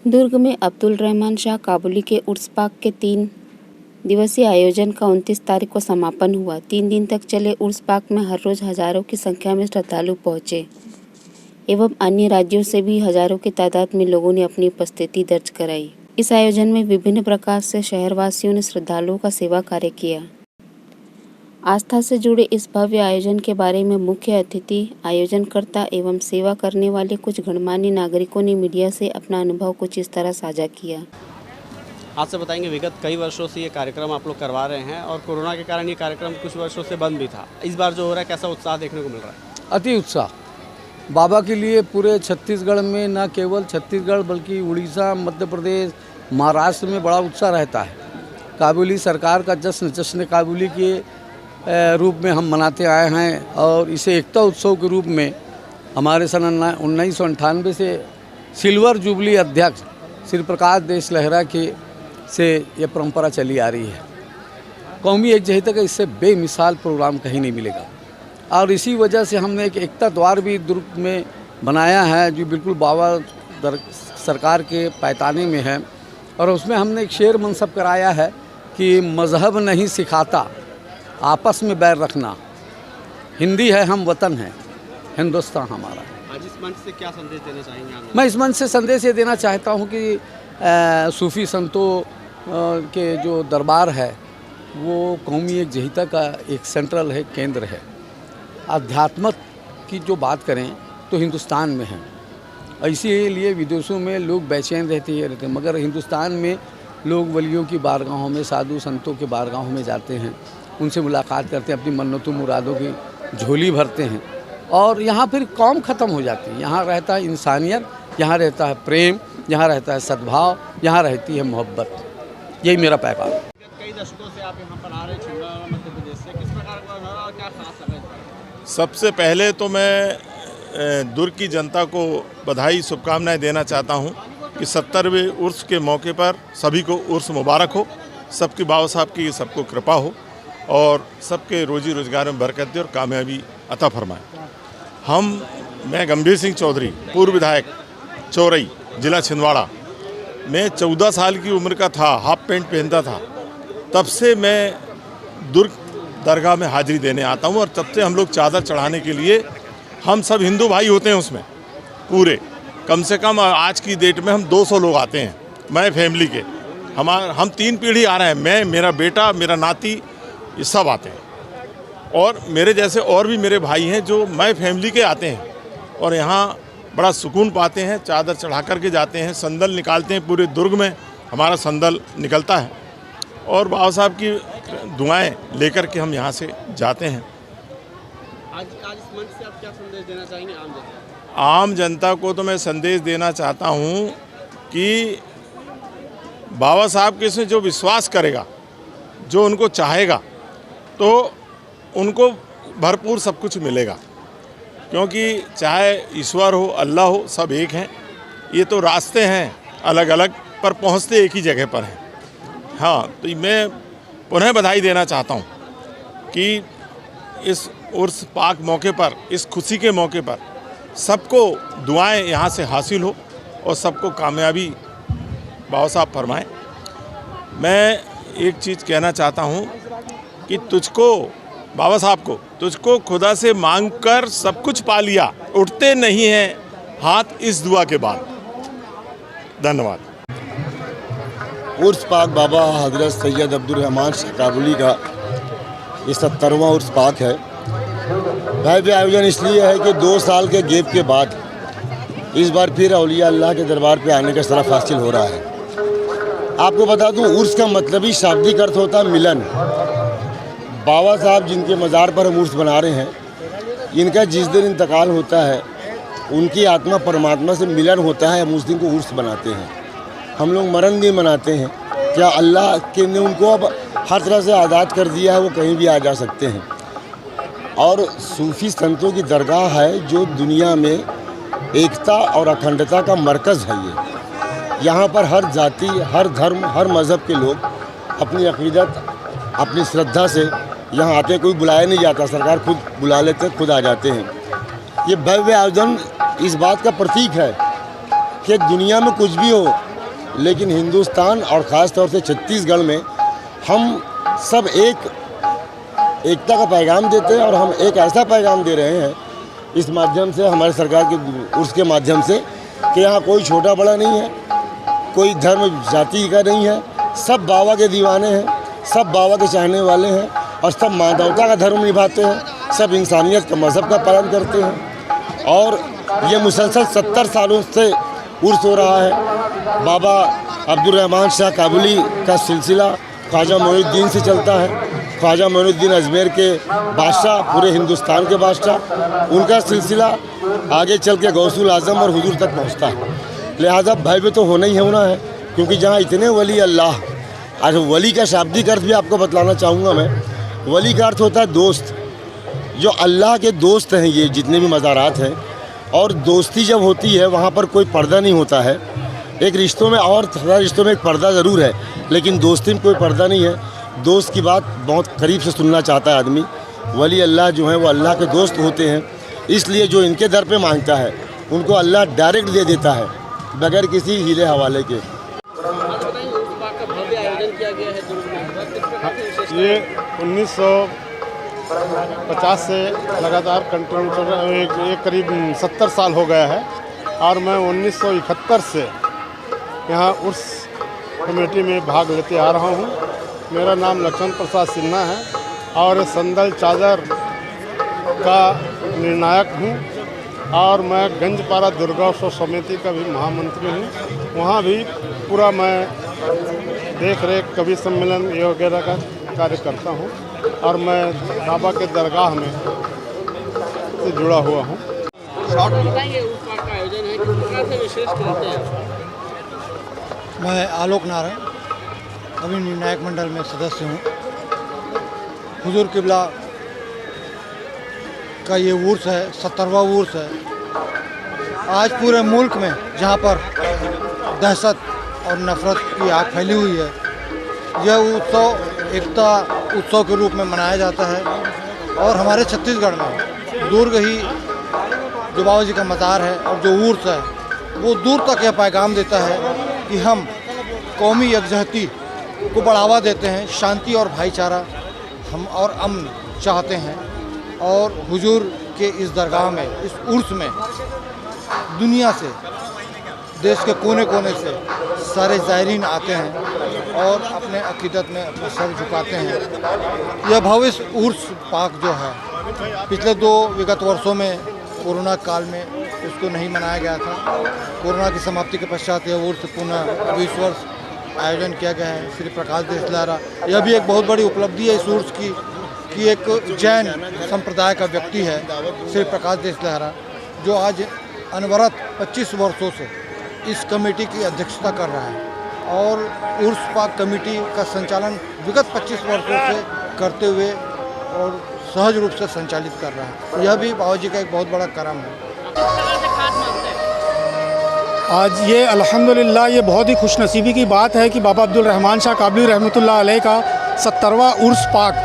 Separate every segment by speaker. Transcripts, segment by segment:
Speaker 1: दुर्ग में अब्दुल रहमान शाह काबुली के उर्स पाक के 3 दिवसीय आयोजन का 29 तारीख को समापन हुआ। 3 दिन तक चले उर्स पाक में हर रोज हजारों की संख्या में श्रद्धालु पहुंचे एवं अन्य राज्यों से भी हजारों की तादाद में लोगों ने अपनी उपस्थिति दर्ज कराई। इस आयोजन में विभिन्न प्रकार से शहरवासियों ने श्रद्धालुओं का सेवा कार्य किया। आस्था से जुड़े इस भव्य आयोजन के बारे में मुख्य अतिथि, आयोजनकर्ता एवं सेवा करने वाले कुछ गणमान्य नागरिकों ने मीडिया से अपना अनुभव कुछ इस तरह साझा किया।
Speaker 2: आज से बताएंगे, विगत कई वर्षों से ये कार्यक्रम आप लोग करवा रहे हैं और कोरोना के कारण ये कार्यक्रम कुछ वर्षों से बंद भी था। इस बार जो हो रहा है, कैसा उत्साह देखने को मिल रहा है?
Speaker 3: अति उत्साह बाबा के लिए पूरे छत्तीसगढ़ में, न केवल छत्तीसगढ़ बल्कि उड़ीसा, मध्य प्रदेश, महाराष्ट्र में बड़ा उत्साह रहता है। काबुली सरकार का जश्न काबुली के रूप में हम मनाते आए हैं और इसे एकता उत्सव के रूप में हमारे सन 1998 से सिल्वर जुबली अध्यक्ष श्री प्रकाश देश लहरा के से ये परंपरा चली आ रही है। कौमी एकजुटता का इससे बेमिसाल प्रोग्राम कहीं नहीं मिलेगा और इसी वजह से हमने एक एकता द्वार भी दुर्ग में बनाया है जो बिल्कुल बाबा सरकार के पैताने में है और उसमें हमने एक शेर मनसब कराया है कि मज़हब नहीं सिखाता आपस में बैर रखना, हिंदी है हम वतन है, हिंदुस्तान हमारा।
Speaker 2: आज इस मंच से क्या संदेश देना चाहेंगे आप?
Speaker 3: मैं इस मंच से संदेश ये देना चाहता हूँ कि सूफी संतों के जो दरबार है वो कौमी एकजुटता का एक सेंट्रल है, केंद्र है। आध्यात्म की जो बात करें तो हिंदुस्तान में है, इसीलिए विदेशों में लोग बेचैन रहते हैं, मगर हिंदुस्तान में लोग वलियों की बारगाहों में, साधु संतों के बारगाहों में जाते हैं, उनसे मुलाकात करते हैं, अपनी मन्नतों मुरादों की झोली भरते हैं और यहाँ फिर कौम ख़त्म हो जाती है। यहाँ रहता है इंसानियत, यहाँ रहता है प्रेम, यहाँ रहता है सद्भाव, यहाँ रहती है मोहब्बत। यही मेरा पैगाम है।
Speaker 2: कई दशकों से आप यहाँ पर आ रहे हैं छिंदवाड़ा मध्य प्रदेश से, किस प्रकार का और क्या खास है?
Speaker 4: सबसे पहले तो मैं दुर्ग की जनता को बधाई शुभकामनाएं देना चाहता हूँ कि 70वें उर्स के मौके पर सभी को उर्स मुबारक हो, सबकी बाबा साहब की सबको कृपा हो और सबके रोजी रोजगार में बरकत दे और कामयाबी अता फरमाए। मैं गंभीर सिंह चौधरी, पूर्व विधायक चौरई, जिला छिंदवाड़ा में 14 साल की उम्र का था, हाफ पैंट पहनता था, तब से मैं दुर्ग दरगाह में हाजिरी देने आता हूँ और तब से हम लोग चादर चढ़ाने के लिए, हम सब हिंदू भाई होते हैं उसमें पूरे, कम से कम आज की डेट में हम 200 लोग आते हैं। मैं फैमिली के हम 3 पीढ़ी आ रहे हैं, मैं, मेरा बेटा, मेरा नाती, ये सब आते हैं और मेरे जैसे और भी मेरे भाई हैं जो मैं फैमिली के आते हैं और यहाँ बड़ा सुकून पाते हैं। चादर चढ़ा कर के जाते हैं, संदल निकालते हैं, पूरे दुर्ग में हमारा संदल निकलता है और बाबा साहब की दुआएं लेकर के हम यहाँ से जाते हैं।
Speaker 2: आज इस मंच से आप क्या संदेश देना चाहेंगे
Speaker 4: आम जनता को? तो मैं संदेश देना चाहता हूँ कि बाबा साहब के इसमें जो विश्वास करेगा, जो उनको चाहेगा, तो उनको भरपूर सब कुछ मिलेगा, क्योंकि चाहे ईश्वर हो, अल्लाह हो, सब एक हैं। ये तो रास्ते हैं अलग अलग पर पहुंचते एक ही जगह पर हैं। हाँ, तो मैं पुनः बधाई देना चाहता हूं कि इस उर्स पाक मौके पर, इस खुशी के मौके पर सबको दुआएं यहाँ से हासिल हो और सबको कामयाबी बाबा साहब फरमाएँ। मैं एक चीज़ कहना चाहता हूँ कि तुझको, बाबा साहब को, तुझको खुदा से मांगकर सब कुछ पा लिया, उठते नहीं हैं हाथ इस दुआ के बाद। धन्यवाद।
Speaker 5: उर्स पाक बाबा हजरत सैयद अब्दुल रहमान शाह काबुली का ये 70वां उर्स पाक है। भव्य आयोजन इसलिए है कि 2 साल के गैप के बाद इस बार फिर औलिया अल्लाह के दरबार पे आने का शरफ हासिल हो रहा है। आपको बता दूं, उर्स का मतलब ही शाब्दिक अर्थ होता है मिलन। बाबा साहब जिनके मज़ार पर हम उर्स बना रहे हैं, इनका जिस दिन इंतकाल होता है उनकी आत्मा परमात्मा से मिलन होता है, हम उस दिन को उर्स बनाते हैं। हम लोग मरण दिन मनाते हैं। क्या अल्लाह के ने उनको अब हर तरह से आज़ाद कर दिया है, वो कहीं भी आ जा सकते हैं। और सूफ़ी संतों की दरगाह है जो दुनिया में एकता और अखंडता का मरकज़ है। ये यहाँ पर हर जाति, हर धर्म, हर मज़हब के लोग अपनी अक़ीदत, अपनी श्रद्धा से यहाँ आते हैं। कोई बुलाया नहीं जाता, सरकार खुद बुला लेते, खुद आ जाते हैं। ये भव्य आयोजन इस बात का प्रतीक है कि दुनिया में कुछ भी हो, लेकिन हिंदुस्तान और ख़ास तौर से छत्तीसगढ़ में हम सब एकता का पैगाम देते हैं और हम एक ऐसा पैगाम दे रहे हैं इस माध्यम से, हमारे सरकार के उर्स के माध्यम से, कि यहाँ कोई छोटा बड़ा नहीं है, कोई धर्म जाति का नहीं है, सब बाबा के दीवाने हैं, सब बाबा के चाहने वाले हैं और सब मानवता का धर्म निभाते हैं, सब इंसानियत का मज़हब का पालन करते हैं। और ये मुसलसल 70 सालों से उर्स हो रहा है। बाबा अब्दुल रहमान शाह काबुली का सिलसिला ख्वाजा मोइनुद्दीन से चलता है। ख्वाजा मोइनुद्दीन अजमेर के बादशाह, पूरे हिंदुस्तान के बादशाह, उनका सिलसिला आगे चल के गौसुल आज़म और हुजूर तक पहुँचता है। लिहाजा भव्य तो होना ही होना है, क्योंकि जहाँ इतने वली अल्लाह, आज वली का शाब्दिक अर्थ भी आपको बतलाना चाहूँगा मैं। वली का अर्थ होता है दोस्त, जो अल्लाह के दोस्त हैं ये जितने भी मज़ारात हैं। और दोस्ती जब होती है वहाँ पर कोई पर्दा नहीं होता है। एक रिश्तों में और हर रिश्तों में एक पर्दा ज़रूर है, लेकिन दोस्ती में कोई पर्दा नहीं है। दोस्त की बात बहुत करीब से सुनना चाहता है आदमी। वली अल्लाह जो है वो अल्लाह के दोस्त होते हैं, इसलिए जो इनके दर पे मांगता है उनको अल्लाह डायरेक्ट दे देता है बगैर किसी हीले हवाले के।
Speaker 6: ये 1950 से लगातार कंटिन्यू चल रहा है, एक करीब 70 साल हो गया है। और मैं 1971 से यहाँ उर्स कमेटी में भाग लेते आ रहा हूँ। मेरा नाम लक्ष्मण प्रसाद सिन्हा है और संदल चादर का निर्णायक हूँ और मैं गंजपारा दुर्गोत्सव समिति का भी महामंत्री हूँ। वहाँ भी पूरा मैं देख रेख, कवि सम्मेलन ये वगैरह का कार्य करता हूँ और मैं बाबा के दरगाह में से जुड़ा हुआ हूँ।
Speaker 7: मैं आलोक नारायण अभी निर्णायक मंडल में सदस्य हूँ। हुजूर किबला का ये उर्स है, 70वां उर्स है। आज पूरे मुल्क में जहाँ पर दहशत और नफ़रत की आग फैली हुई है, यह उत्सव एकता उत्सव के रूप में मनाया जाता है। और हमारे छत्तीसगढ़ में दुर्ग ही जो बाबा जी का मज़ार है और जो उर्स है वो दूर तक यह पैगाम देता है कि हम कौमी यकजहती को बढ़ावा देते हैं, शांति और भाईचारा हम और अमन चाहते हैं। और हुजूर के इस दरगाह में, इस उर्स में दुनिया से, देश के कोने कोने से सारे ज़ायरीन आते हैं और अपने अकीदत में अपना सर झुकाते हैं। यह भव्य उर्स पाक जो है पिछले 2 विगत वर्षों में कोरोना काल में इसको नहीं मनाया गया था। कोरोना की समाप्ति के पश्चात यह उर्स पुनः 20 वर्ष आयोजन किया गया है। श्री प्रकाश देश लहरा, यह भी एक बहुत बड़ी उपलब्धि है इस उर्स की कि एक जैन संप्रदाय का व्यक्ति है श्री प्रकाश देश लहरा, जो आज अनवरत 25 वर्षों से इस कमेटी की अध्यक्षता कर रहा है और उर्स पाक कमेटी का संचालन विगत 25 वर्षों से करते हुए और सहज रूप से संचालित कर रहा है। यह भी बाबा जी का एक बहुत बड़ा करम है।
Speaker 8: आज ये अल्हम्दुलिल्लाह ये बहुत ही खुशनसीबी की बात है कि बाबा अब्दुल रहमान शाह काबली रहमतुल्लाह अलैह का 70वां उर्स पाक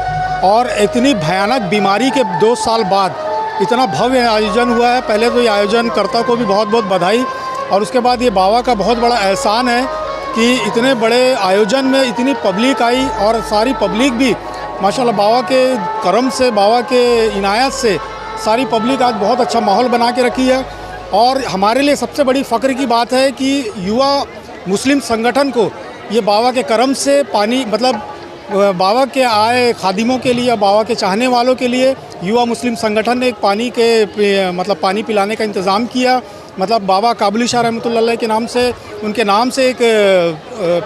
Speaker 8: और इतनी भयानक बीमारी के 2 साल बाद इतना भव्य आयोजन हुआ है। पहले तो ये आयोजनकर्ता को भी बहुत बहुत बधाई, और उसके बाद ये बाबा का बहुत बड़ा एहसान है कि इतने बड़े आयोजन में इतनी पब्लिक आई और सारी पब्लिक भी माशाल्लाह बाबा के करम से, बाबा के इनायत से सारी पब्लिक आज बहुत अच्छा माहौल बना के रखी है। और हमारे लिए सबसे बड़ी फ़ख्र की बात है कि युवा मुस्लिम संगठन को ये बाबा के करम से पानी, मतलब बाबा के आए खादिमों के लिए, बाबा के चाहने वालों के लिए युवा मुस्लिम संगठन ने एक पानी पानी पिलाने का इंतज़ाम किया। मतलब बाबा काबुली शाह रहमतुल्लाह अलैह के नाम से, उनके नाम से एक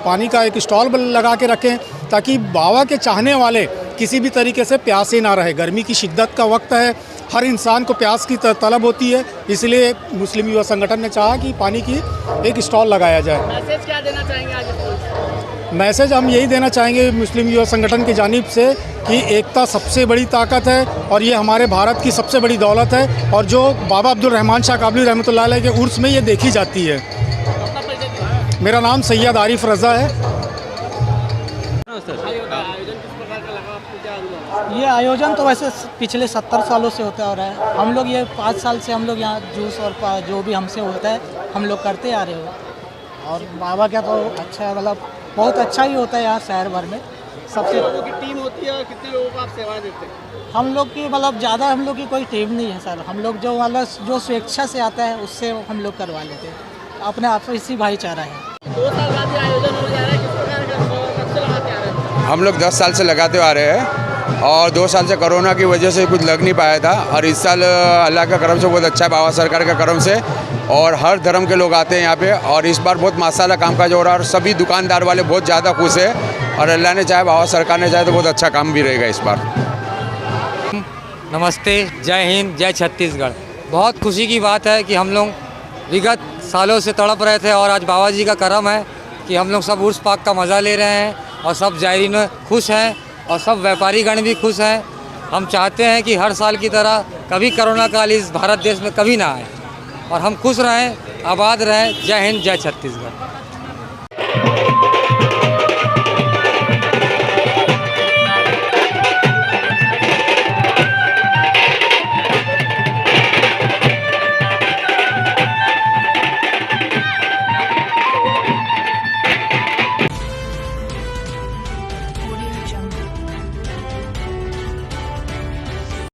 Speaker 8: पानी का एक स्टॉल लगा के रखें ताकि बाबा के चाहने वाले किसी भी तरीके से प्यासे ना रहे। गर्मी की शिद्दत का वक्त है, हर इंसान को प्यास की तलब होती है, इसलिए मुस्लिम युवा संगठन ने चाहा कि पानी की एक स्टॉल लगाया जाए।
Speaker 9: मैसेज क्या देना चाहेंगे आज?
Speaker 8: मैसेज हम यही देना चाहेंगे मुस्लिम युवा संगठन की जानिब से कि एकता सबसे बड़ी ताकत है और ये हमारे भारत की सबसे बड़ी दौलत है, और जो बाबा अब्दुल रहमान शाह काबली रहमतुल्लाह अलैह के उर्स में ये देखी जाती है। मेरा नाम सैयद आरिफ रज़ा है।
Speaker 9: ये आयोजन तो वैसे पिछले 70 सालों से होता आ रहा है। हम लोग ये 5 साल से हम लोग यहाँ जूस और जो भी हमसे होता है हम लोग करते आ रहे हो। और बाबा का तो अच्छा मतलब बहुत अच्छा ही होता है यहाँ शहर भर में सबसे।
Speaker 2: लोगों की टीम होती है और कितने लोगों को आप सेवाएं देते हैं?
Speaker 9: हम लोग की मतलब ज़्यादा हम लोग की कोई टीम नहीं है सर। हम लोग जो मतलब जो स्वेच्छा से आता है उससे हम लोग करवा लेते हैं। अपने आप इसी भाईचारा है।
Speaker 2: 2 साल बाद ये आयोजन होने जा रहा है, किस प्रकार का कब से लगाते आ रहे हैं?
Speaker 10: हम लोग 10 साल से लगाते आ रहे हैं और 2 साल से कोरोना की वजह से कुछ लग नहीं पाया था और इस साल अल्लाह का करम से बहुत अच्छा है, बाबा सरकार का करम से, और हर धर्म के लोग आते हैं यहाँ पे। और इस बार बहुत माशाल्लाह कामकाज हो रहा है और सभी दुकानदार वाले बहुत ज़्यादा खुश है और अल्लाह ने चाहे, बाबा सरकार ने चाहे तो बहुत अच्छा काम भी रहेगा इस बार।
Speaker 11: नमस्ते, जय हिंद, जय छत्तीसगढ़। बहुत खुशी की बात है कि हम लोग विगत सालों से तड़प रहे थे और आज बाबा जी का करम है कि हम लोग सब उर्स पाक का मज़ा ले रहे हैं और सब जायरीन खुश हैं और सब व्यापारी गण भी खुश हैं। हम चाहते हैं कि हर साल की तरह कभी कोरोना काल इस भारत देश में कभी ना आए और हम खुश रहें, आबाद रहें। जय हिंद, जय छत्तीसगढ़।